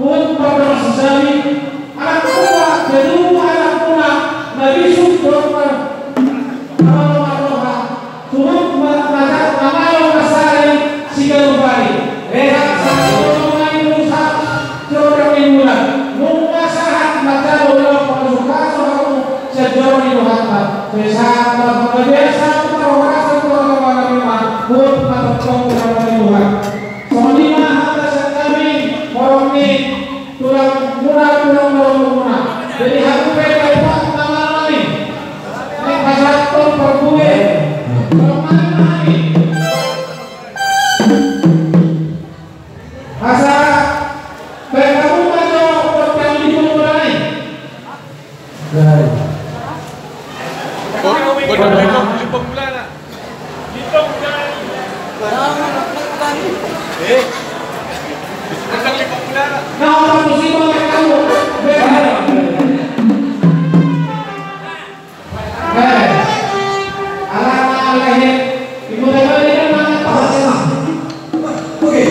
pun pada sesali anak tua jadi anak tua dari sumber roha turut mengajak nama kasari sigalubari rehat satu mengenai rusak jodoh imulan menguasai mata bola pasukan soal sejauh itu hamba besar biasa orang orang lima pun patong Tuhan soalnya atas kami orang ini tulang murah jadi aku pengen pak nama lain ini pasal tol perbuwe kalau mana ini pasal kamu mana orang di mana lain nah orang musik banget kamu ala ibu bapak ini kan mana tahu oke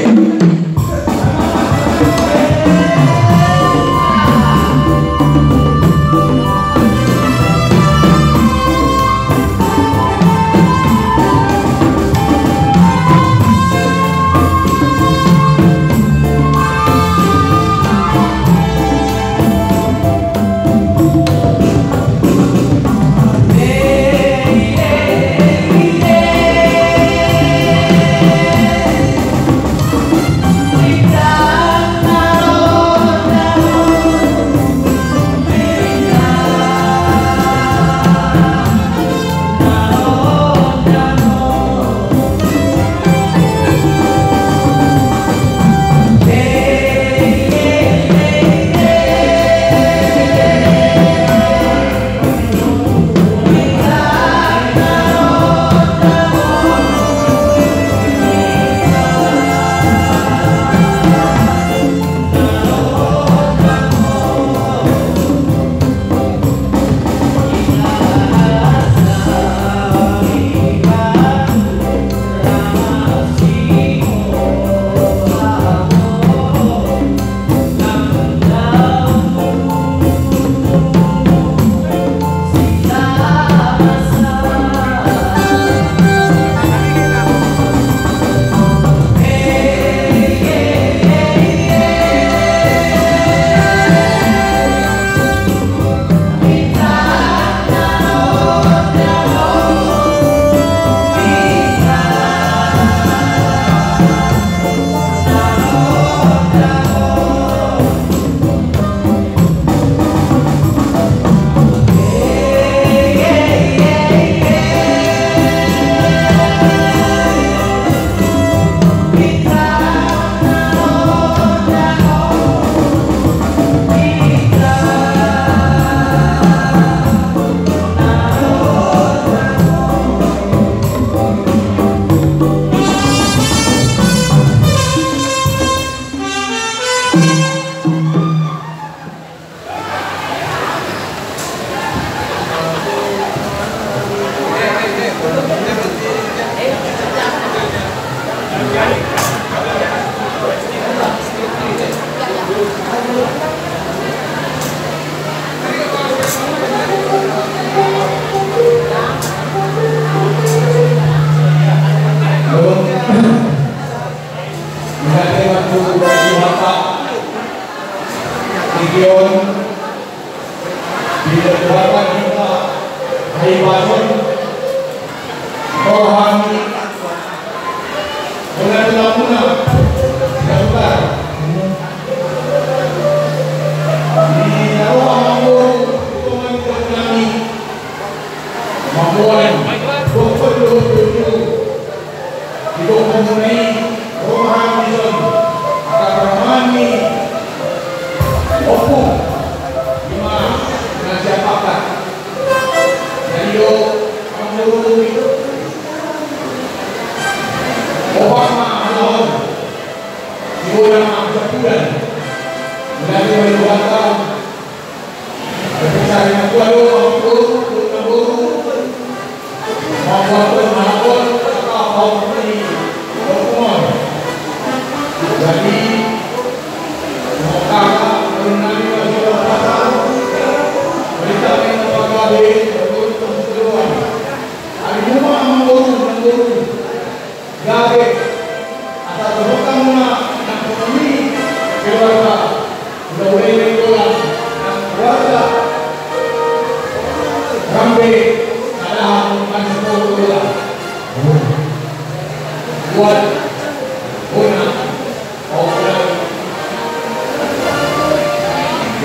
Jadi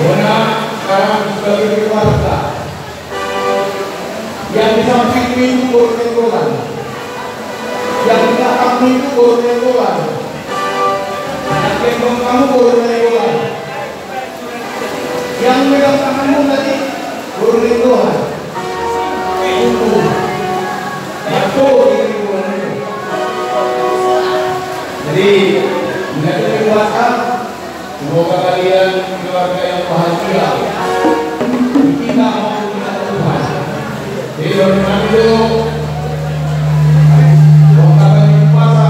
Bona sekarang sebagai keluarga yang di sampingmu itu berkeluarga, yang di belakangmu itu berkeluarga, yang gendong kamu berkeluarga, yang megang tanganmu tadi berkeluarga. Itu jatuh di lingkungan itu. Jadi menjadi keluarga. Semoga kalian keluarga yang bahagia. Kita mau kita Tuhan. Jadi dengan itu, semoga kalian puasa.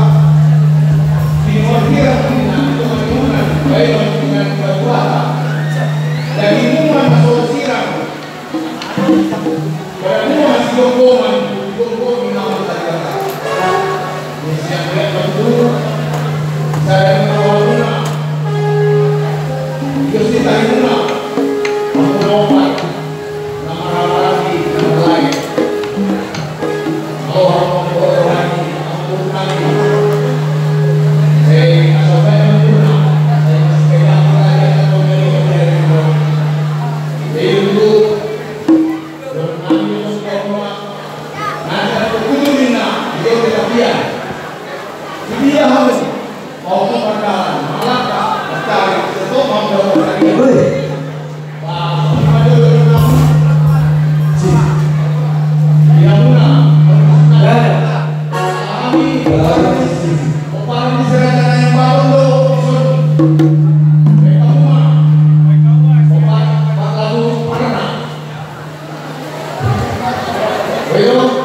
Dimordir itu bagaimana? Baik dengan puasa. Dan imuman masuk siram. Kalau masih gogoman minum tadi. Siap lihat tentu. Saya menawar Gusti Taimuna mengobat nama-nama lagi nama lain. Allah mengobrolani ampun lagi. Saya sampai mengguna. Saya masih pegang lagi atau dari Ringo. Itu berkami semua. Nanti aku kudulina dia berlebihan. Dia harus mau kepada malaka mencari sesuatu mau boleh. Wah, ada nama. Dia muna. Kami orang di serata yang baru lo. Mereka semua. Obat lalu mana? Ayo.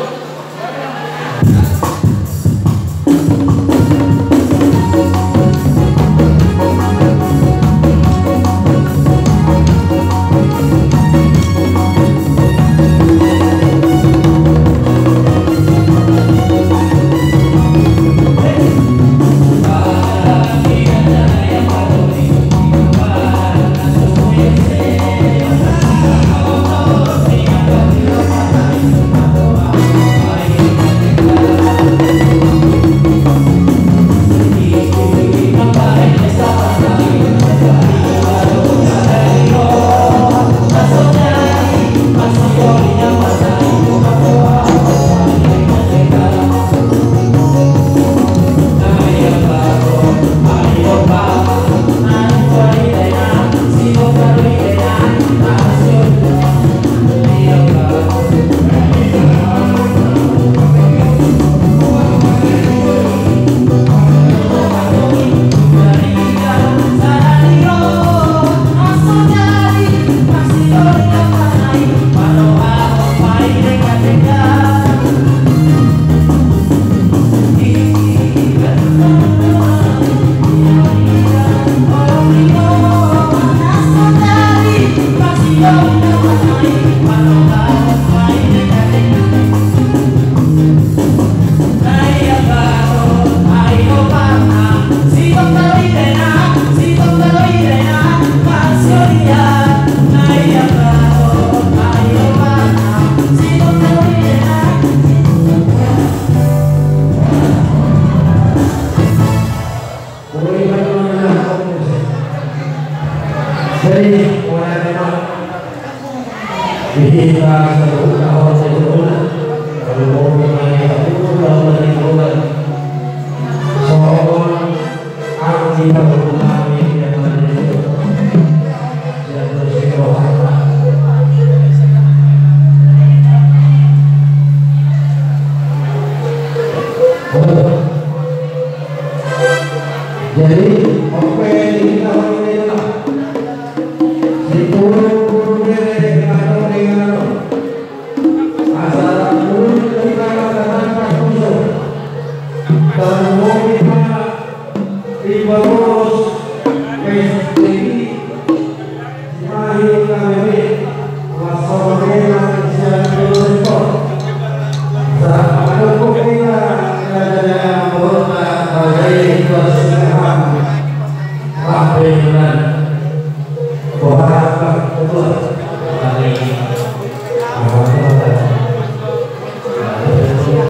Tuan,